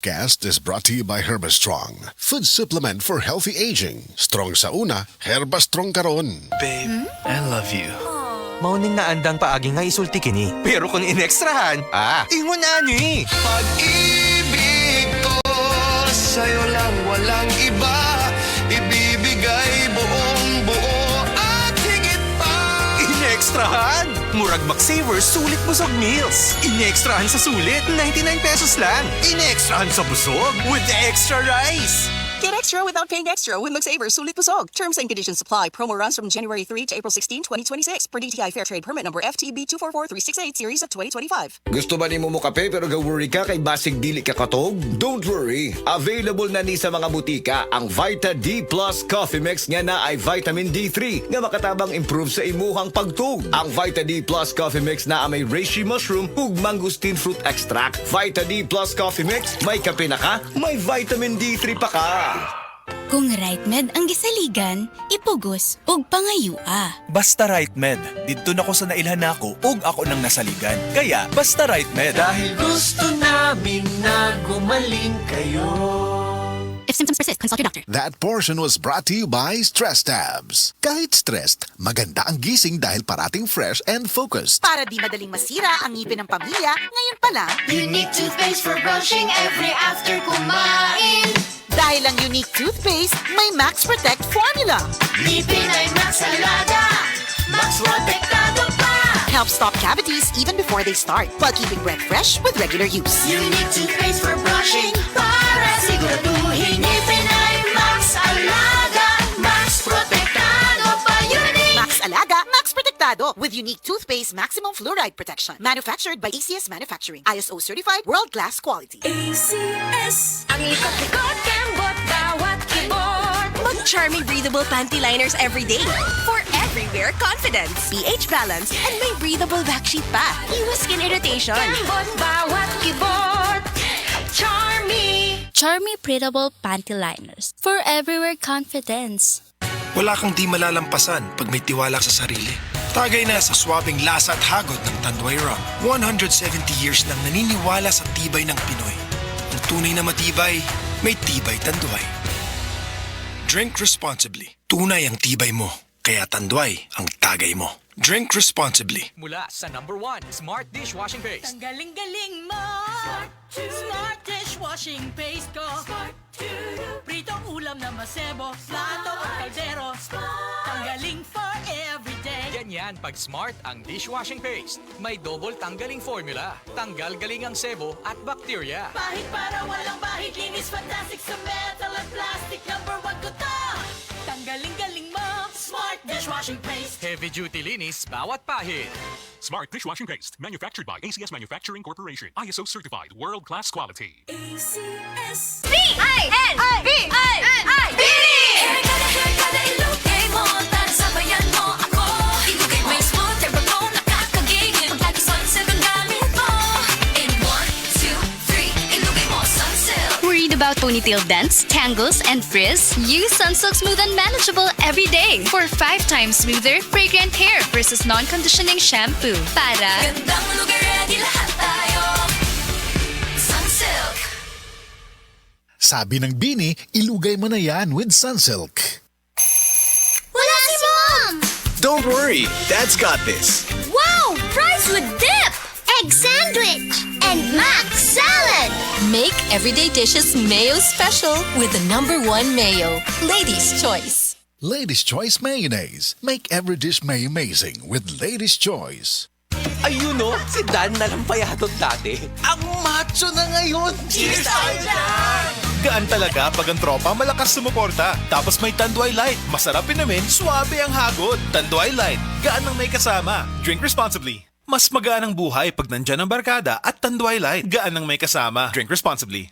podcast is brought to you by Herbastrong, food supplement for healthy aging. Strong sa una, Herbastrong karon. Babe, I love you. Mauning nga andang paagi nga isulti kini. Pero kung inekstrahan, ingon na ni. Pag-ibig ko sa'yo lang walang iba. Ibibigay buong buo at higit pa. Inekstrahan! Murag McSaver, sulit busog meals. Inekstrahan sa sulit, 99 pesos lang. Inekstrahan sa busog with extra rice. Get extra without paying extra with McSaver Sulit Busog. Terms and conditions apply. Promo runs from January 3 to April 16, 2026. Per DTI Fair Trade Permit number FTB 244368 series of 2025. Gusto ba ni mo kape pero ga-worry ka kay basig dili ka katog? Don't worry. Available na ni sa mga butika ang Vita D Plus Coffee Mix nga na ay vitamin D3 nga makatabang improve sa imuhang pagtug. Ang Vita D Plus Coffee Mix na may reishi mushroom ug mangosteen fruit extract. Vita D Plus Coffee Mix, may kape na ka, may vitamin D3 pa ka. Kung RightMed ang gisaligan, ipugos ug pangayua. Basta RightMed, didto na ko sa nailhan nako ug ako nang nasaligan. Kaya basta RightMed. Dahil gusto namin na gumaling kayo. If symptoms persist, consult your doctor. That portion was brought to you by Stress Tabs. Kahit stressed, maganda ang gising dahil parating fresh and focused. Para di madaling masira ang ngipin ng pamilya, ngayon pa lang, Unique toothpaste for brushing every after kumain. dahil ang unique toothpaste, may Max Protect formula. Ngipin ay Max Alaga, Max Protektado pa. Helps stop cavities even before they start, while keeping breath fresh with regular use. Unique toothpaste for brushing para siguraduhin ngipin ay Max Alaga, Max Protektado pa. Unique. Max Alaga, Max Protectado with unique toothpaste maximum fluoride protection. Manufactured by ACS Manufacturing. ISO certified world-class quality. ACS. Ang likot-likot kembot bawat keyboard. Mag-charming breathable panty liners every day. For everywhere confidence. pH balance and may breathable backsheet pa. Iwas skin irritation. Kembot bawat keyboard. Charmy. Charmy Breathable Panty Liners for everywhere confidence. Wala kang di malalampasan pag may tiwala sa sarili. Tagay na sa swabing lasa at hagod ng Tanduay Rum. 170 years nang naniniwala sa tibay ng Pinoy. Ang tunay na matibay, may tibay Tanduay. Drink responsibly. Tunay ang tibay mo, kaya Tanduay ang tagay mo. Drink responsibly. Mula sa #1 Smart Dishwashing Paste. Galing-galing mo. Smart dishwashing paste ko. Pritong ulam na masebo. Plato o kaldero. Tanggaling for everyday. Ganyan pag Smart ang dishwashing paste. May double tanggaling formula. Tanggal galing ang sebo at bakterya. Bahid para walang bahid. Linis fantastic sa metal at plastic. #1 ko to. Tanggaling-galing mo. Smart dishwashing paste. Heavy duty linis bawat pahid. Smart Dishwashing Paste, manufactured by ACS Manufacturing Corporation. ISO certified, world-class quality. ACS. B-I-N-I-B-I-N-I Haircut, ilugay mo. Para sabayan mo ako. Ilugay mo yung smooth, hair bago nakakagigil. Pag lagi Sunsilk ang gamit mo. In 1, 2, 3, ilugay mo Sunsilk. Worried about ponytail dents, tangles, and frizz? Use Sunsilk Smooth and Manageable every day for 5 times smoother, fragrant hair versus non-conditioning shampoo. Para Gandang lugar, ready lahat tayo. Sunsilk. Sabi ng Bini, ilugay mo na yan with Sunsilk. Wala si Mom! Don't worry, Dad's got this. Wow! Fries with dip! Egg sandwich! And Max salad! make everyday dishes mayo special with the #1 mayo, Lady's Choice. Lady's Choice Mayonnaise. Make every dish may amazing with Lady's Choice. Ayun no, si Dan nalampayatot dati. Ang macho na ngayon. Cheers tayo dyan! Gaan talaga pag ang tropa malakas sumuporta. Tapos may Tanduay Light. Masarap namin, suwabe ang hagod. Tanduay Light, gaan ang may kasama. Drink responsibly. Mas magaan ang buhay pag nandyan ang barkada at Tanduay Light. Gaan ang may kasama. Drink responsibly.